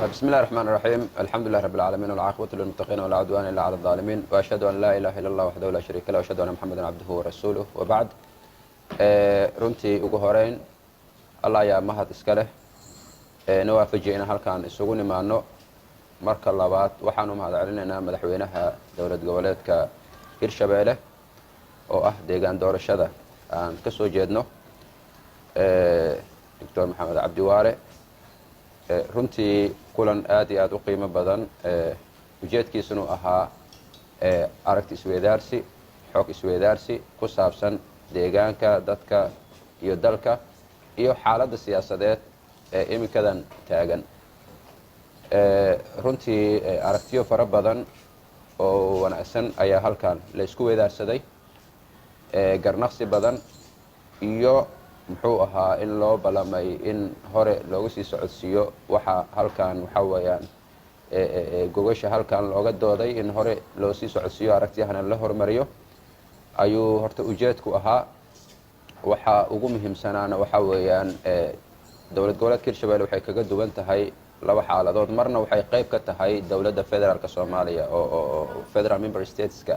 بسم الله الرحمن الرحيم الحمد لله رب العالمين والعاقبة للمتقين ولا عدوان إلا على الظالمين وأشهد أن لا إله إلا الله وحده لا شريك له وأشهد أن محمدا عبده ورسوله وبعد runtii ugu horeyn Allah ayaa mahad iska leh na waafajiya in halkaan isugu nimaano marka labaad waxaanu mahad celinaynaa madaxweynaha dowlad goboleedka Hirshabeelle oo ah deegaan doorashada aan ka soo jeedno Dr. Maxamed Cabdi Waare runtii kulan aad iyo aad u qiimo badan ujeedkiisuna ahaa aragti isweydaarsi xog isweydaarsi ku saabsan deegaanka dadka iyo dalka iyo xaaladda siyaasadeed ee iminkadan taagan runtii aragtiyo fara badan oo wanaagsan ayaa halkan la isku weydaarsaday garnaqsi badan iyo muxuu ahaa in loo balamay in hore looga sii socodsiiyo waxa halkan waxa weeyaan gogasha halkan looga dooday in hore loo sii socodsiiyo aragtiyahana la hormariyo ayuu horta ujeedku ahaa waxa ugu muhiimsanaana waxa weeyaan dowlad goboleedka Hirshabeelle waxay kaga duwan tahay laba xaaladood marna waxay qayb ka tahay dowladda federaalka Soomaaliya oo federal member stateska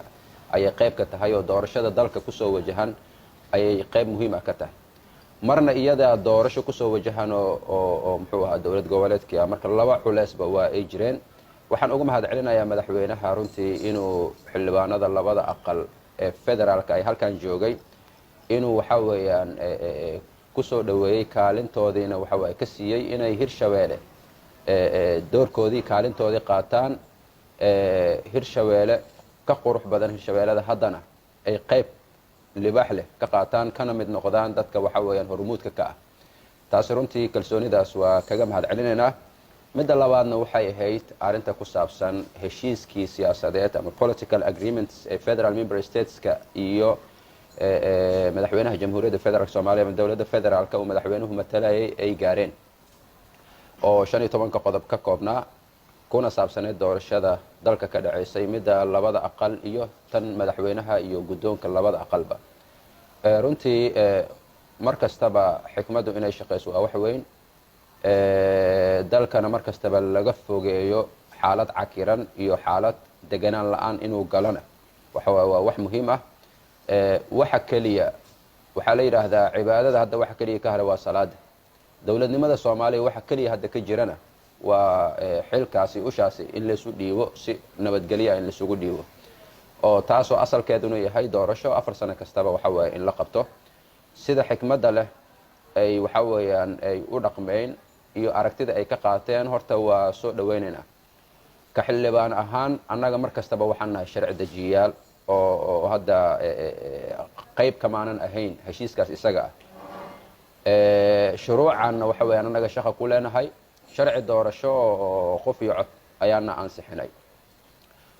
ayay qayb ka tahay oo doorashada dalka ku soo wajahan ayay qayb muhiim ah ka tahay marna iyada doorasho ku soo wajahan oo muxuu ahaa dowlad goboleedka marka laba culeysba waa ay jireen waxaan ugu mahad celinayaa madaxweynaha runtii inuu xildhibaanada labada aqal ee federaalka ay halkan joogay inuu waxa weeyaan ku soo dhaweeyay kaalintoodiina waxa way ka siiyay inay Hirshabeelle doorkoodii kaalintoodii qaataan Hirshabeelle ka qurux badan Hirshabeellada haddana ay qayb libaax leh ka qaataan kana mid noqdaan dadka waxa weeyaan hormuudka ka ah taas runtii kalsoonidaas waa kaga mahad celinaynaa midda labaadna waxay ahayd arinta ku saabsan heshiiskii siyaasadeed ama political agreements ee federal member stateska iyo madaxweynaha jamhuuriyadda federaalka Soomaaliya ama dowladda federaalka oo madaxweynuhu matalayay ay gaareen oo 15 qodob ka koobnaa kuna saabsaneed doorashada dalka ka dhaceysay midda labada aqal iyo tan madaxweynaha iyo guddoonka labada aqalba runtii markastaba xikmadu inay shaqeyso waa wax weyn dalkana markastaba laga fogeeyo xaalad cakiran iyo xaalad deganaan la'aan inuu galana waa wax muhiim ah waxa kaliya waxa la yiraahdaa cibaadada hadda waxa kaliya ka hara waa salaada dowladnimada Soomaaliya waxa kaliya hadda ka jirana waa xilkaasi ushaasi in la isu dhiibo si nabadgelyo in la isugu dhiibo oo taasoo asalkeeduna yahay doorasho 4 sano kastaba waxa weeye in la qabto sida xikmadda leh ay waxa weeyaan ay u dhaqmeen iyo aragtida ay ka qaateen horta waa soo dhaweynaynaa ka xildhibaan ahaan annaga markastaba waxaan nahay sharci dejiyaal oo hadda qayb kamaanan ahayn heshiiskaas isaga ah shuruucanna waxa weeyaan annaga shaqo ku leenahay sharci doorasho oo qof iyo cod ayaana ansixinay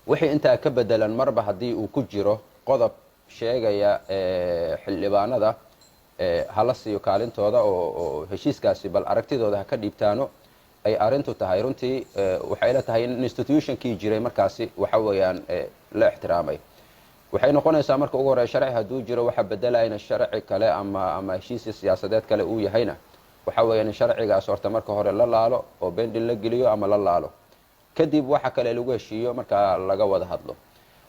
wixii inta ka bedelan marba hadii uu ku jiro qodob sheegaya xildhibaanada hala siiyo kaalintooda oo heshiiskaasi bal aragtidooda ka dhiibtaano ay arintu tahay runtii waxay la tahay in institutionkii jiray markaasi waxa weeyaan la ixtiraamay waxay noqonaysaa marka ugu horeeya sharci haduu jiro waxa bedelayna sharci kale ama heshiis siyaasadeed kale uu yahayna waxa weeyaan sharcigaas horta marka hore la laalo oo bendin la geliyo ama la laalo kadib waxa kale lagu heshiiyo marka laga wada hadlo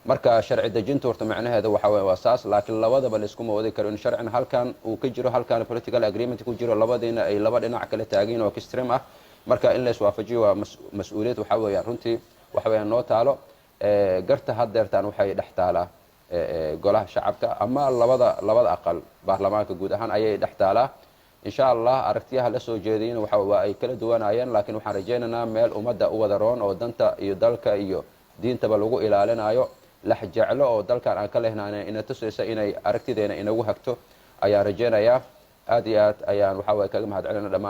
marka sharci dejintu horta macnaheedu waxa weeye waa saas laakiin labadaba la isku moodi karo in sharcina halkan uu ka jiro halkan political agreement ku jiro labadiina ay laba dhinac kale taageen oo extreme ah marka in la iswaafajiyo waa mas'uuliyad waxa weeyaan runtii waxa weeyaan noo taalo garta hadeertaan waxay dhaxtaalaa golaha shacabka ama labada aqal baarlamaanka guud ahaan ayay dhaxtaalaa insha Allah aragtiyaha la soo jeediyeen waxa ay kala duwanayeen laakiin waxaan rajaynaynaa meel umada u wada roon oo danta iyo dalka iyo diintaba lagu ilaalinayo la jeclo oo dalkan aan ka lehnaanay in tusaysa inay aragtideena inagu hagto ayaa rajaynayaa aad iyo aad ayaan waxa kaga mahad celinaa dhamaan